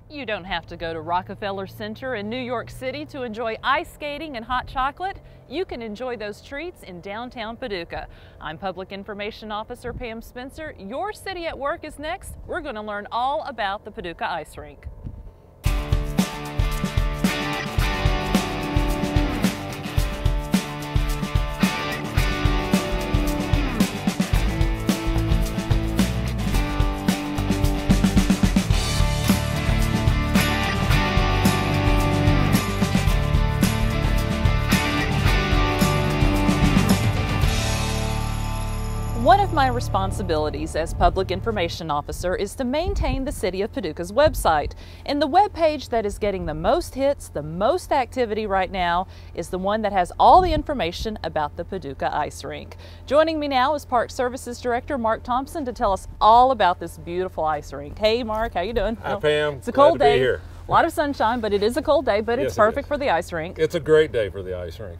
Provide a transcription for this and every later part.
You don't have to go to Rockefeller Center in New York City to enjoy ice skating and hot chocolate. You can enjoy those treats in downtown Paducah. I'm Public Information Officer Pam Spencer. Your City at Work is next. We're going to learn all about the Paducah Ice Rink. One of my responsibilities as Public Information Officer is to maintain the City of Paducah's website. And the web page that is getting the most hits, the most activity right now, is the one that has all the information about the Paducah Ice Rink. Joining me now is Park Services Director Mark Thompson to tell us all about this beautiful ice rink. Hey Mark, how you doing? Hi Pam, it's a cold day. Be here. A lot of sunshine, but it is a cold day, but yes, it's perfect for the ice rink. It's a great day for the ice rink.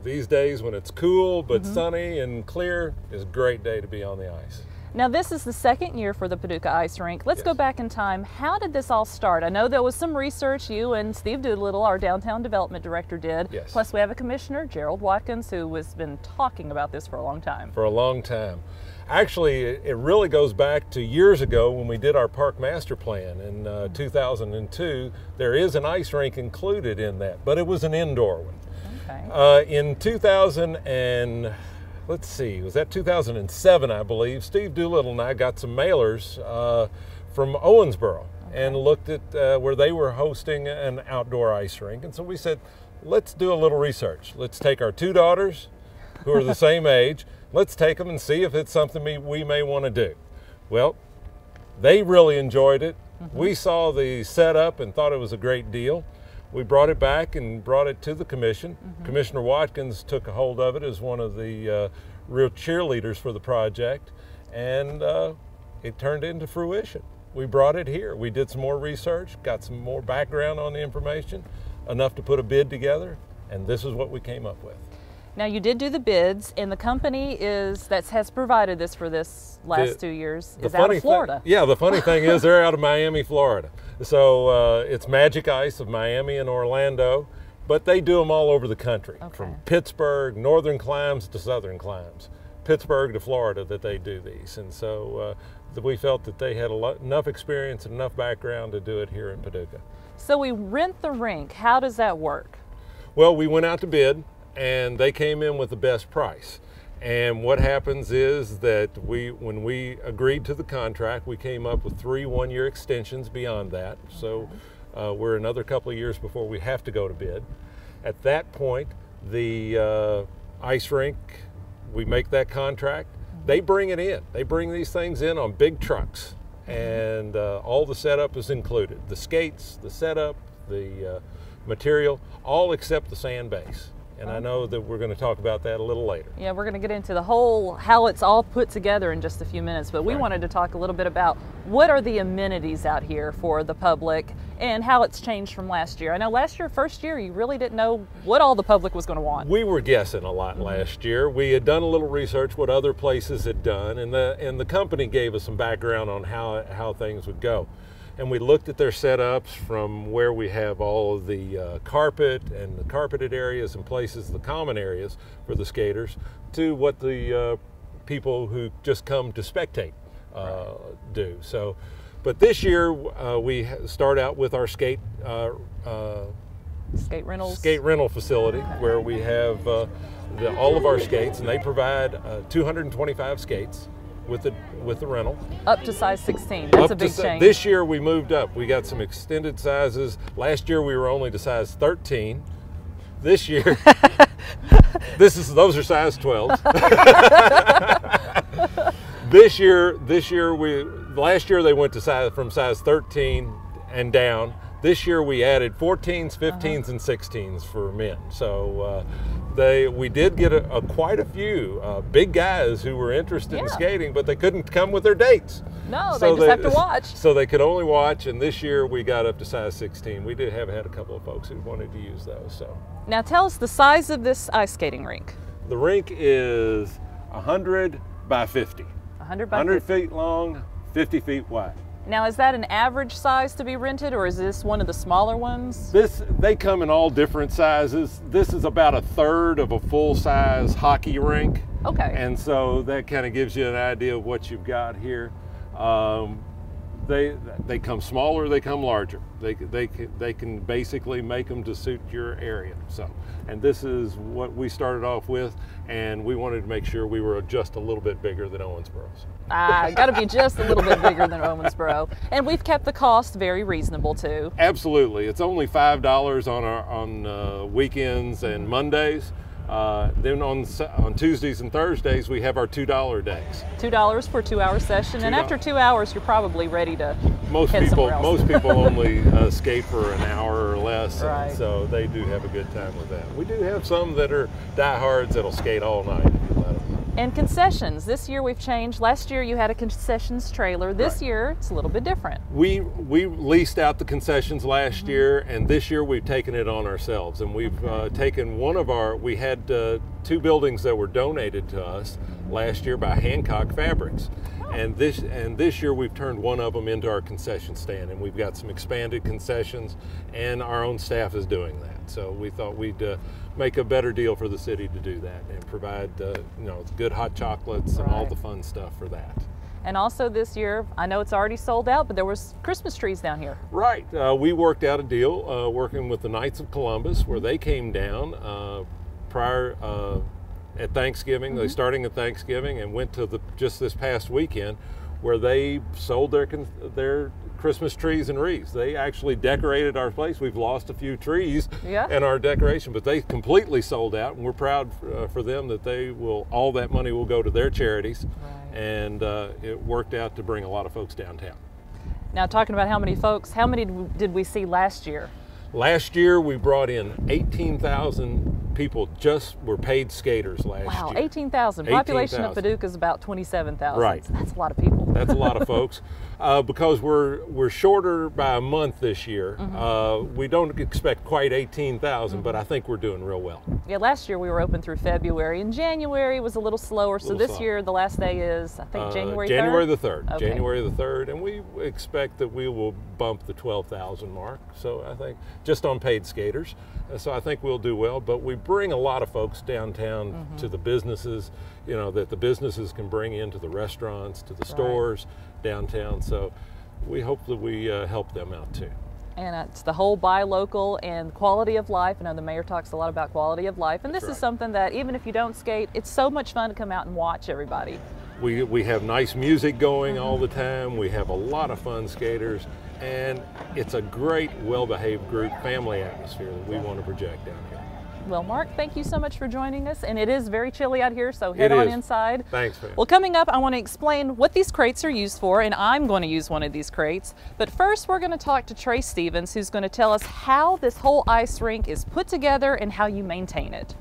These days when it's cool but sunny and clear, is a great day to be on the ice. Now this is the second year for the Paducah Ice Rink. Let's go back in time. How did this all start? I know there was some research you and Steve Doolittle, our Downtown Development Director, did. Yes. Plus we have a Commissioner, Gerald Watkins, who has been talking about this for a long time. For a long time. Actually, it really goes back to years ago when we did our park master plan in 2002. There is an ice rink included in that, but it was an indoor one. Okay. In 2000 and let's see, was that 2007, I believe, Steve Doolittle and I got some mailers from Owensboro and looked at where they were hosting an outdoor ice rink. And so we said, let's do a little research. Let's take our two daughters who are the same age. Let's take them and see if it's something we may want to do. Well, they really enjoyed it. We saw the setup and thought it was a great deal. We brought it back and brought it to the commission. Commissioner Watkins took a hold of it as one of the real cheerleaders for the project, and it turned into fruition. We brought it here. We did some more research, got some more background on the information, enough to put a bid together, and this is what we came up with. Now you did do the bids, and the company that has provided this for this last 2 years is out of Florida. Yeah, the funny thing is they're out of Miami, Florida. So it's Magic Ice of Miami and Orlando, but they do them all over the country, from Pittsburgh, northern climes to southern climes, Pittsburgh to Florida that they do these. And so we felt that they had enough experience and enough background to do it here in Paducah. So we rent the rink. How does that work? Well, we went out to bid, and they came in with the best price. And what happens is that when we agreed to the contract, we came up with 3 one-year extensions beyond that. So we're another couple of years before we have to go to bid. At that point, the ice rink, we make that contract. They bring it in. They bring these things in on big trucks, and all the setup is included. The skates, the setup, the material, all except the sand base. And I know that we're going to talk about that a little later. Yeah, we're going to get into the whole, how it's all put together in just a few minutes, but we wanted to talk a little bit about what are the amenities out here for the public and how it's changed from last year. I know last year, first year, you really didn't know what all the public was going to want. We were guessing a lot last year. We had done a little research what other places had done, and the company gave us some background on how things would go. And we looked at their setups from where we have all of the carpet and the carpeted areas and places, the common areas for the skaters, to what the people who just come to spectate do. So, but this year we start out with our skate rental facility, where we have all of our skates, and they provide 225 skates with the rental. Up to size 16, that's a big change. This year we moved up. We got some extended sizes. Last year we were only to size 13. This year, those are size 12s. Last year they went to from size 13 and down. This year we added 14s, 15s, and 16s for men. So we did get quite a few big guys who were interested in skating, but they couldn't come with their dates. No, so they just have to watch. So they could only watch, and this year we got up to size 16. We did have had a couple of folks who wanted to use those. So now tell us the size of this ice skating rink. The rink is 100 by 50. 100 by 50. 100 feet long, 50 feet wide. Now, is that an average size to be rented, or is this one of the smaller ones? They come in all different sizes. This is about 1/3 of a full-size hockey rink. Okay. And so that kind of gives you an idea of what you've got here. They come smaller, they come larger. They can basically make them to suit your area. So, and this is what we started off with, and we wanted to make sure we were just a little bit bigger than Owensboro's. Got to be just a little bit bigger than Owensboro, and we've kept the cost very reasonable too. Absolutely, it's only $5 on weekends and Mondays. Then on Tuesdays and Thursdays, we have our $2 days. $2 for a 2-hour session, and after 2 hours, you're probably ready to hit somewhere else. Most people only skate for an hour or less, right. And so they do have a good time with that. We do have some that are diehards that'll skate all night if you let them. And concessions. This year we've changed. Last year you had a concessions trailer. This year it's a little bit different. We leased out the concessions last year, and this year we've taken it on ourselves. And we've taken we had 2 buildings that were donated to us last year by Hancock Fabrics. And this year we've turned one of them into our concession stand, and we've got some expanded concessions, and our own staff is doing that. So we thought we'd make a better deal for the city to do that and provide good hot chocolates and all the fun stuff for that. And also this year, I know it's already sold out, but there was Christmas trees down here. Right. We worked out a deal working with the Knights of Columbus, where they came down prior at Thanksgiving. They starting at Thanksgiving and went to just this past weekend, where they sold their Christmas trees and wreaths. They actually decorated our place. We've lost a few trees in our decoration, but they completely sold out, and we're proud for them that all that money will go to their charities. Right. And it worked out to bring a lot of folks downtown. Now, talking about how many folks, how many did we see last year? Last year we brought in 18,000 people, just were paid skaters last year. Wow, 18,000. Population of Paducah is about 27,000. Right. So that's a lot of people. That's a lot of folks. Because we're shorter by a month this year, we don't expect quite 18,000, but I think we're doing real well. Yeah, last year we were open through February, and January was a little slower. So this year the last day is, I think, January 3rd? January the 3rd. Okay. January the 3rd, and we expect that we will bump the 12,000 mark. So I think just on paid skaters. So I think we'll do well, but we bring a lot of folks downtown to the businesses, that the businesses can bring into the restaurants, to the stores downtown. So we hope that we help them out too. And it's the whole buy local and quality of life. I know the mayor talks a lot about quality of life, and this is something that even if you don't skate, it's so much fun to come out and watch everybody. We have nice music going all the time. We have a lot of fun skaters, and it's a great, well-behaved group, family atmosphere that we want to project down here. Well, Mark, thank you so much for joining us, and it is very chilly out here, so head on inside. Thanks, man. Well, coming up, I want to explain what these crates are used for, and I'm going to use one of these crates. But first, we're going to talk to Trey Stevens, who's going to tell us how this whole ice rink is put together and how you maintain it.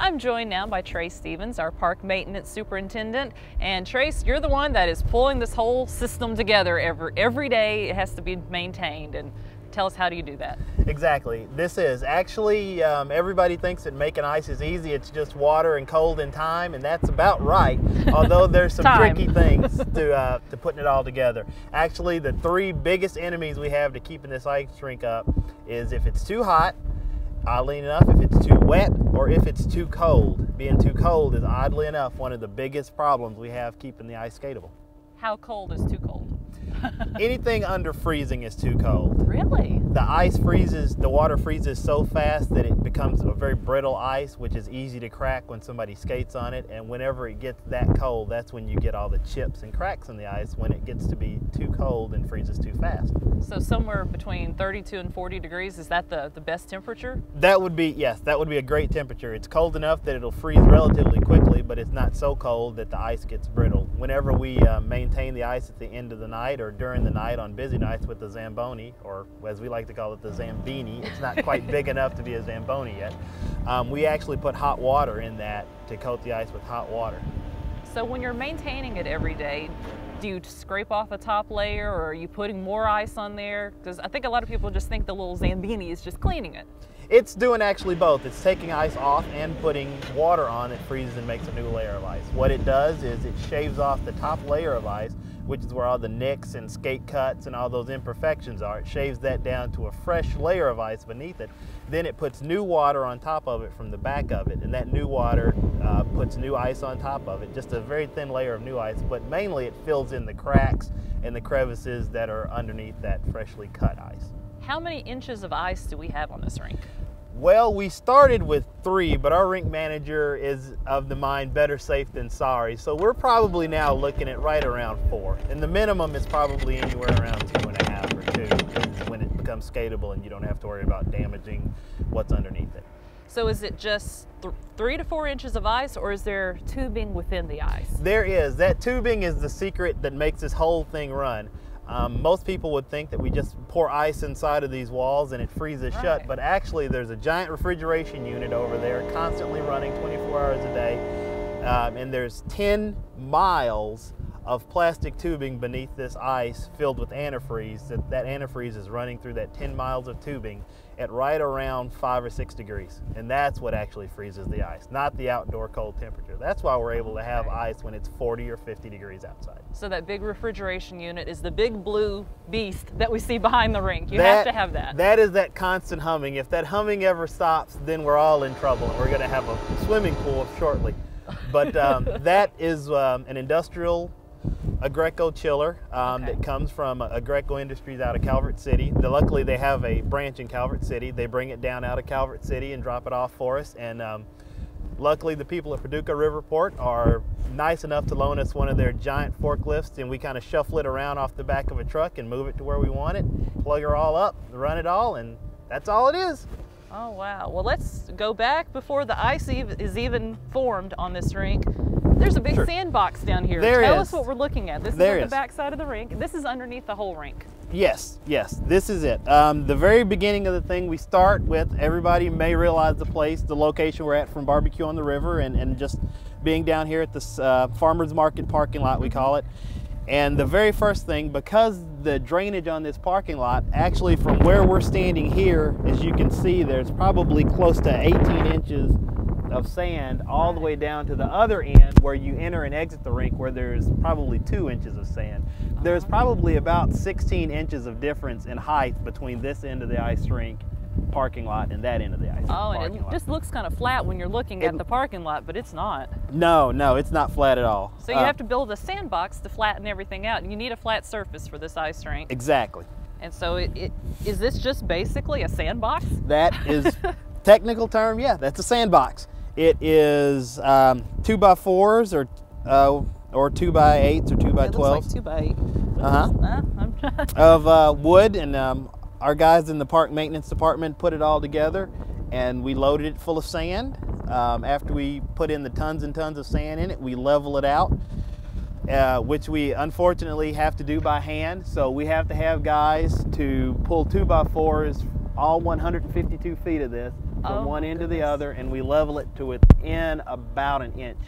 I'm joined now by Trey Stevens, our park maintenance superintendent. And Trace, you're the one that is pulling this whole system together every day. It has to be maintained. And tell us, how do you do that? Exactly. This is actually, everybody thinks that making ice is easy. It's just water and cold and time, and that's about right. Although there's some tricky things to putting it all together. Actually, the 3 biggest enemies we have to keeping this ice rink up is if it's too hot, oddly enough, if it's too wet, or if it's too cold. Being too cold is, oddly enough, one of the biggest problems we have keeping the ice skatable. How cold is too cold? Anything under freezing is too cold. Really? The ice freezes, the water freezes so fast that it becomes a very brittle ice, which is easy to crack when somebody skates on it. And whenever it gets that cold, that's when you get all the chips and cracks in the ice, when it gets to be too cold and freezes too fast. So somewhere between 32 and 40 degrees, is that the best temperature? That would be, yes, that would be a great temperature. It's cold enough that it'll freeze relatively quickly, but it's not so cold that the ice gets brittle. Whenever we maintain the ice at the end of the night or during the night on busy nights with the Zamboni, or as we like to call it, the Zambini, it's not quite big enough to be a Zamboni yet, we actually put hot water in that to coat the ice with hot water. So when you're maintaining it every day, do you scrape off a top layer, or are you putting more ice on there? Because I think a lot of people just think the little Zambini is just cleaning it. It's doing actually both. It's taking ice off and putting water on that freezes and makes a new layer of ice. What it does is it shaves off the top layer of ice, which is where all the nicks and skate cuts and all those imperfections are. It shaves that down to a fresh layer of ice beneath it. Then it puts new water on top of it from the back of it, and that new water puts new ice on top of it, just a very thin layer of new ice, but mainly it fills in the cracks and the crevices that are underneath that freshly cut ice. How many inches of ice do we have on this rink? Well, we started with 3, but our rink manager is of the mind better safe than sorry. So we're probably now looking at right around 4. And the minimum is probably anywhere around 2.5 or 2 is when it becomes skatable and you don't have to worry about damaging what's underneath it. So is it just 3 to 4 inches of ice, or is there tubing within the ice? There is. That tubing is the secret that makes this whole thing run. Most people would think that we just pour ice inside of these walls and it freezes shut, but actually there's a giant refrigeration unit over there constantly running 24 hours a day, and there's 10 miles of plastic tubing beneath this ice filled with antifreeze. That antifreeze is running through that 10 miles of tubing at right around 5 or 6 degrees, and that's what actually freezes the ice, not the outdoor cold temperature. That's why we're able to have ice when it's 40 or 50 degrees outside. So that big refrigeration unit is the big blue beast that we see behind the rink. You have to have that. That is that constant humming. If that humming ever stops, then we're all in trouble, and we're going to have a swimming pool shortly. But that is an industrial Agreco chiller that comes from Agreco Industries out of Calvert City. Luckily, they have a branch in Calvert City. They bring it down out of Calvert City and drop it off for us. And luckily, the people at Paducah Riverport are nice enough to loan us one of their giant forklifts, and we kind of shuffle it around off the back of a truck and move it to where we want it, plug her all up, run it all, and that's all it is. Oh, wow. Well, let's go back before the ice is even formed on this rink. There's a big sandbox down here. Tell us what we're looking at. This is on the back side of the rink. This is underneath the whole rink. Yes, this is it. The very beginning of the thing, we start with, everybody may realize the place, the location we're at from Barbecue on the River, and just being down here at this farmer's market parking lot, we call it. And the very first thing, because the drainage on this parking lot, actually from where we're standing here, as you can see, there's probably close to 18 inches of sand all the way down to the other end where you enter and exit the rink, where there's probably 2 inches of sand. There's probably about 16 inches of difference in height between this end of the ice rink parking lot and that end of the ice and it just looks kind of flat when you're looking at the parking lot, but it's not. No, it's not flat at all. So you have to build a sandbox to flatten everything out, and you need a flat surface for this ice rink. Exactly. And so is this just basically a sandbox? That is technical term, yeah, that's a sandbox. It is 2x4s or 2x8s or 2x12s. It looks like 2x8. Of wood, and our guys in the park maintenance department put it all together, and we loaded it full of sand. After we put in the tons and tons of sand in it, we level it out, which we unfortunately have to do by hand. So we have to have guys to pull 2x4s, all 152 feet of this, from one end to the other, and we level it to within about an inch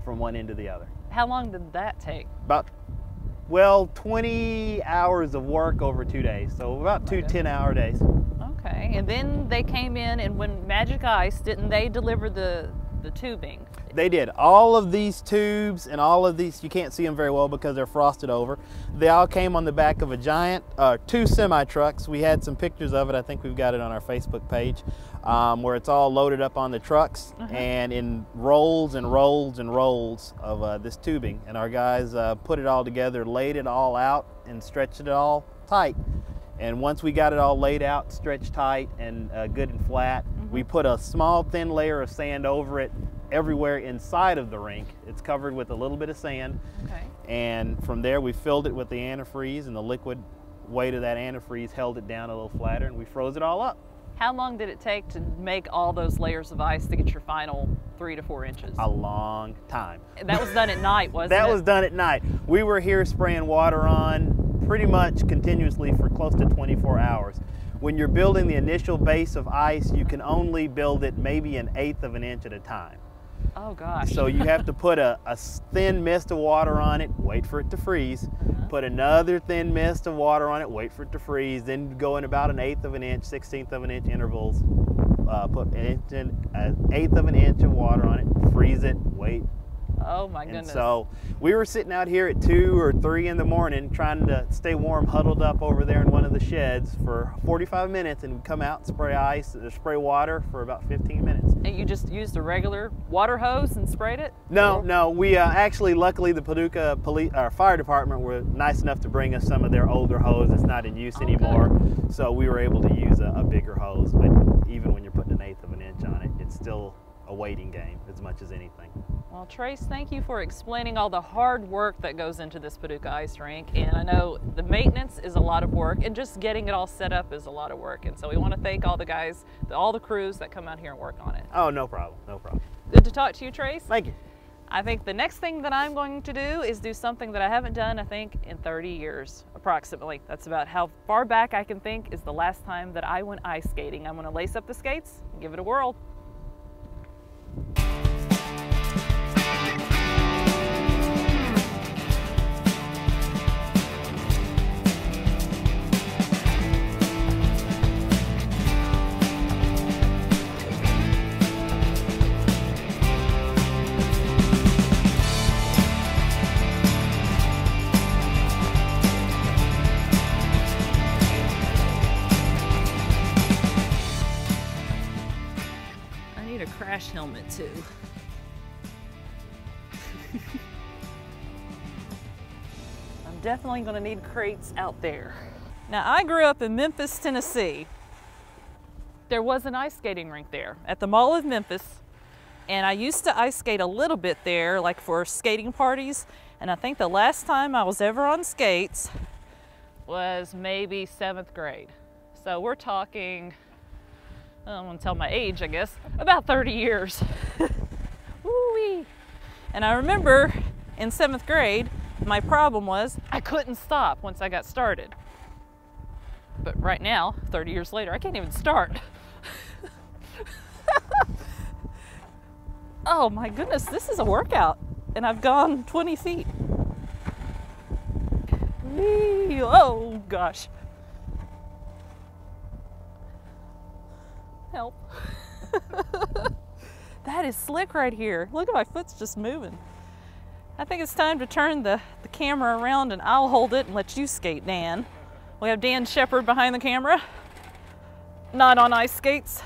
from one end to the other. How long did that take? About 20 hours of work over 2 days, so about 2 10-hour days. Okay, and then they came in, and when Magic Ice, didn't they deliver the the tubing. They did. All of these tubes and all of these, you can't see them very well because they're frosted over. They all came on the back of a giant, 2 semi-trucks. We had some pictures of it. I think we've got it on our Facebook page, where it's all loaded up on the trucks and in rolls and rolls and rolls of this tubing. And our guys put it all together, laid it all out, and stretched it all tight. And once we got it all laid out, stretched tight and good and flat, we put a small thin layer of sand over it everywhere inside of the rink. It's covered with a little bit of sand. Okay. And from there we filled it with the antifreeze, and the liquid weight of that antifreeze held it down a little flatter, and we froze it all up. How long did it take to make all those layers of ice to get your final 3 to 4 inches? A long time. That was done at night, wasn't it? That was done at night. We were here spraying water on pretty much continuously for close to 24 hours. When you're building the initial base of ice, you can only build it maybe 1/8 of an inch at a time. Oh gosh. So you have to put a thin mist of water on it, wait for it to freeze, put another thin mist of water on it, wait for it to freeze, then go in about 1/8 of an inch, 1/16 of an inch intervals, put 1/8 of an inch of water on it, freeze it, wait. Oh my goodness. And so we were sitting out here at 2 or 3 in the morning trying to stay warm, huddled up over there in one of the sheds for 45 minutes, and we'd come out and spray water for about 15 minutes. And you just used a regular water hose and sprayed it? No, we actually, luckily the Paducah fire department were nice enough to bring us some of their older hose that's not in use anymore. So we were able to use a bigger hose, but even when you're putting 1/8 of an inch on it, it's still a waiting game as much as anything. Well, Trace, thank you for explaining all the hard work that goes into this Paducah ice rink. And I know the maintenance is a lot of work, and just getting it all set up is a lot of work. And so we want to thank all the guys, all the crews that come out here and work on it. Oh, no problem, no problem. Good to talk to you, Trace. Thank you. I think the next thing that I'm going to do is do something that I haven't done, I think, in 30 years, approximately. That's about how far back I can think is the last time that I went ice skating. I'm going to lace up the skates and give it a whirl. Crash helmet too. I'm definitely going to need crates out there. Now, I grew up in Memphis, Tennessee. There was an ice skating rink there at the Mall of Memphis, and I used to ice skate a little bit there, like for skating parties, and I think the last time I was ever on skates was maybe 7th grade. So we're talking, I don't want to tell my age, I guess, about 30 years. Woo-wee. And I remember in 7th grade, my problem was I couldn't stop once I got started. But right now, 30 years later, I can't even start. Oh my goodness, this is a workout. And I've gone 20 feet. Whee! Oh gosh. Help. That is slick right here. Look at my foot's just moving. I think it's time to turn the camera around, and I'll hold it and let you skate, Dan. We have Dan Shepard behind the camera, not on ice skates.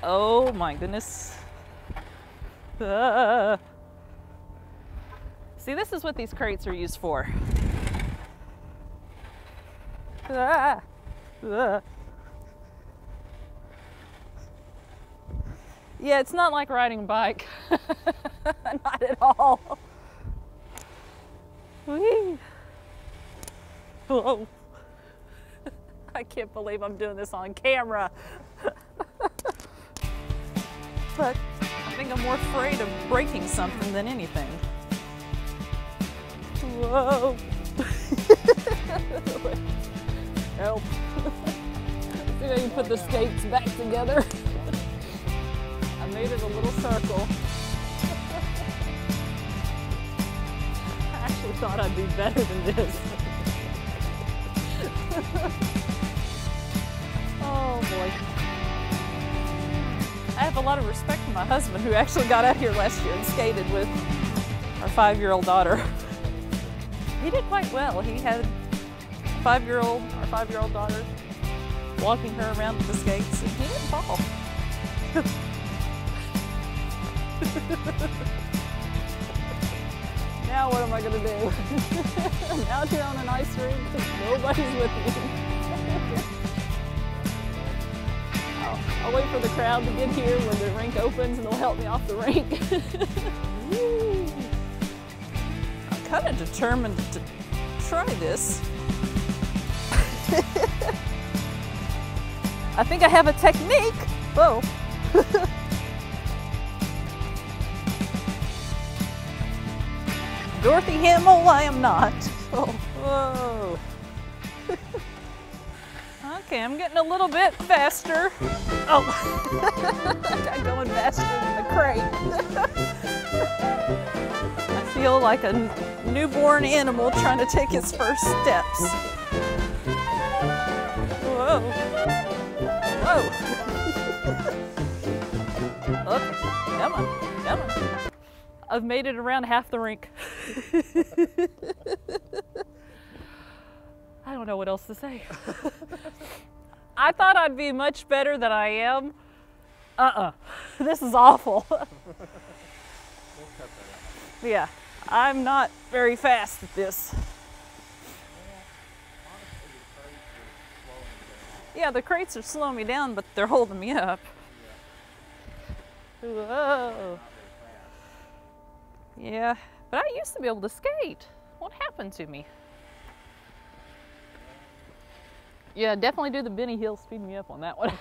Oh my goodness. See, this is what these crates are used for. Yeah, it's not like riding a bike. Not at all. Whee. Whoa. I can't believe I'm doing this on camera. But I think I'm more afraid of breaking something than anything. Whoa. Help. See if I can put the skates back together. I made it a little circle. I actually thought I'd be better than this. Oh boy. have a lot of respect for my husband, who actually got out here last year and skated with our 5-year-old daughter. He did quite well. He had our 5-year-old daughter, walking her around with the skates, and he didn't fall. Now what am I gonna do? I'm out here on an ice rink, nobody's with me. I'll wait for the crowd to get here when the rink opens and they'll help me off the rink. I'm kind of determined to try this. I think I have a technique. Whoa. Dorothy Hamill, I am not. Oh, whoa. Okay, I'm getting a little bit faster. Oh, I'm going faster than the crate. I feel like a newborn animal trying to take its first steps. Whoa. Whoa. Okay, come on, come on. I've made it around half the rink. I don't know what else to say. I thought I'd be much better than I am. This is awful. Yeah, I'm not very fast at this. Yeah, the crates are slowing me down, but they're holding me up. Whoa. Yeah, but I used to be able to skate. What happened to me? Yeah, definitely do the Benny Hill, speed me up on that one.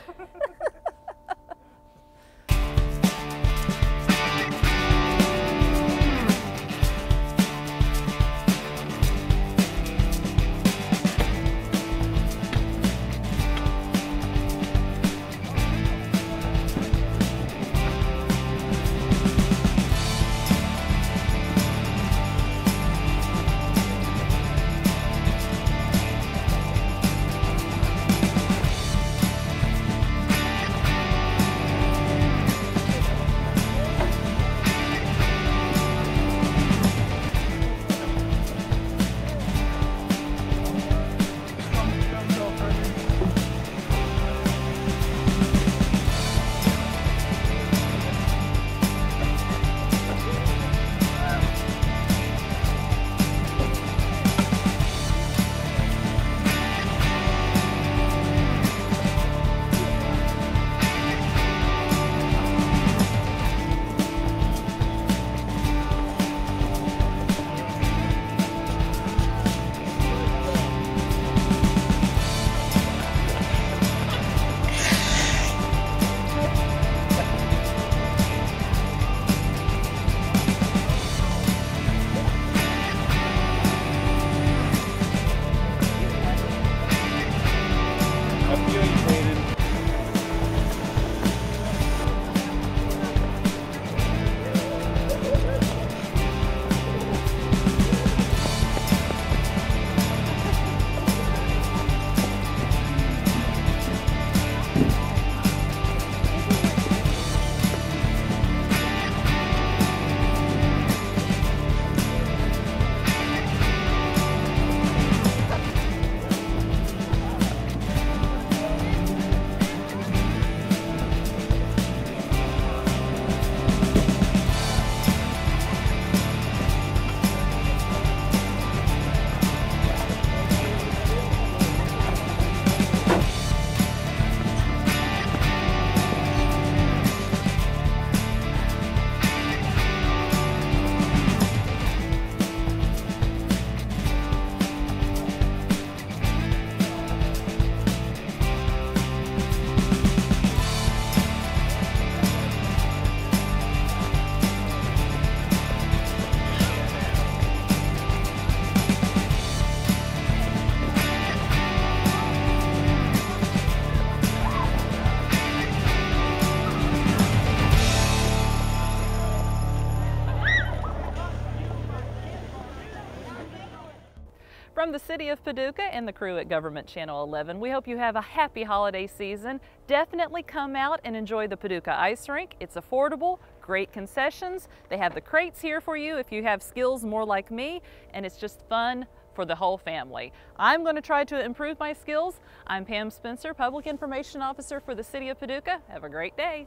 From the City of Paducah and the crew at Government Channel 11, we hope you have a happy holiday season. Definitely come out and enjoy the Paducah Ice Rink. It's affordable, great concessions. They have the crates here for you if you have skills more like me, and it's just fun for the whole family. I'm going to try to improve my skills. I'm Pam Spencer, Public Information Officer for the City of Paducah. Have a great day.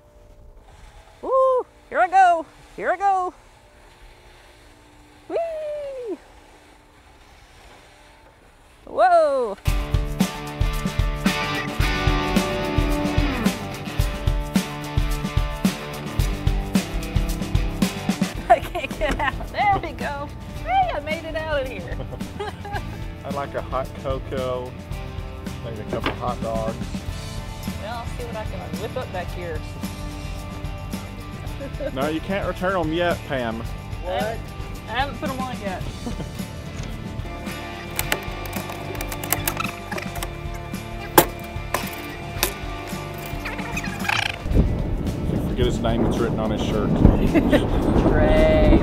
Woo! Here I go! Here I go! Whee! Whoa! I can't get out. There we go. Hey, I made it out of here. I'd like a hot cocoa, maybe a couple of hot dogs. Well, I'll see what I can whip up back here. No, you can't return them yet, Pam. What? I haven't put them on yet. Forget his name, it's written on his shirt. Great.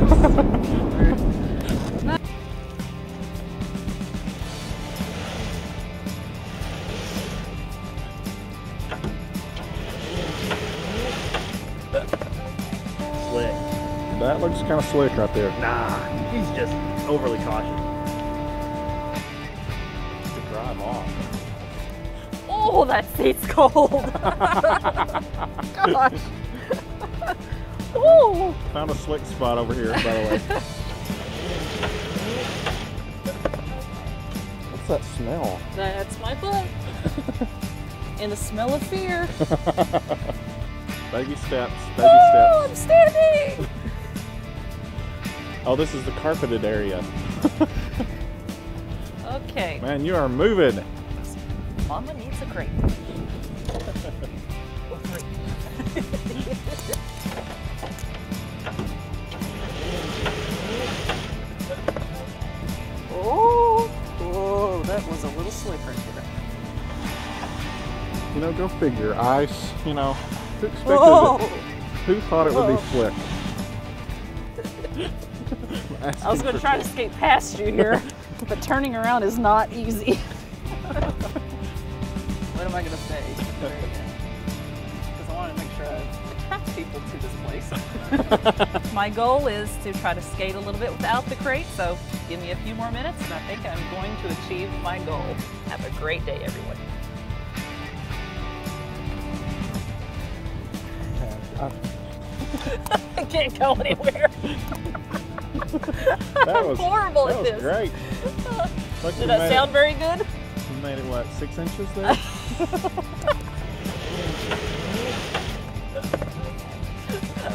Slick. That looks kind of slick right there. Nah, he's just overly cautious. To drive off. Oh, that seat's cold. Gosh. Ooh. Found a slick spot over here, by the way. What's that smell? That's my butt. And the smell of fear. Baby steps, baby Oh, I'm steps. standing. Oh, this is the carpeted area. Okay. Man, you are moving. Mama needs a crate. Oh, that was a little slip right there. You know, go figure. Ice, you know. Who expected Whoa. it? Who thought it would be Whoa. slick? I was going to try to skate past you here, but turning around is not easy. What am I going to say? Because I want to make sure I attract people to this place. My goal is to try to skate a little bit without the crate, so give me a few more minutes and I think I'm going to achieve my goal. Have a great day, everyone. I can't go anywhere. That was horrible that at was this. Great. Look, Did that sound very good? You made it what, 6 inches there?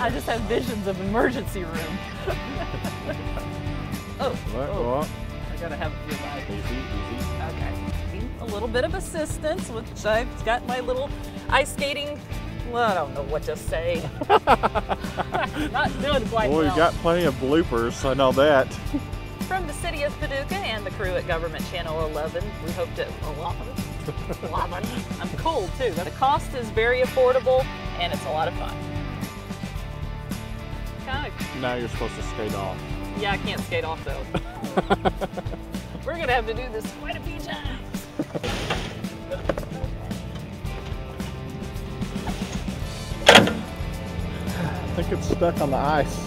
I just have visions of emergency room. Oh, What? I gotta have your bike. Easy. Okay. A little bit of assistance, which I've got my little ice skating. Well, I don't know what to say. Not doing quite Well, well. we've got plenty of bloopers, I know that. From the City of Paducah and the crew at Government Channel 11, we hope to... 11? I'm cold too. The cost is very affordable and it's a lot of fun. Now you're supposed to skate off. Yeah, I can't skate off though. We're gonna have to do this quite a few times. I think it's stuck on the ice.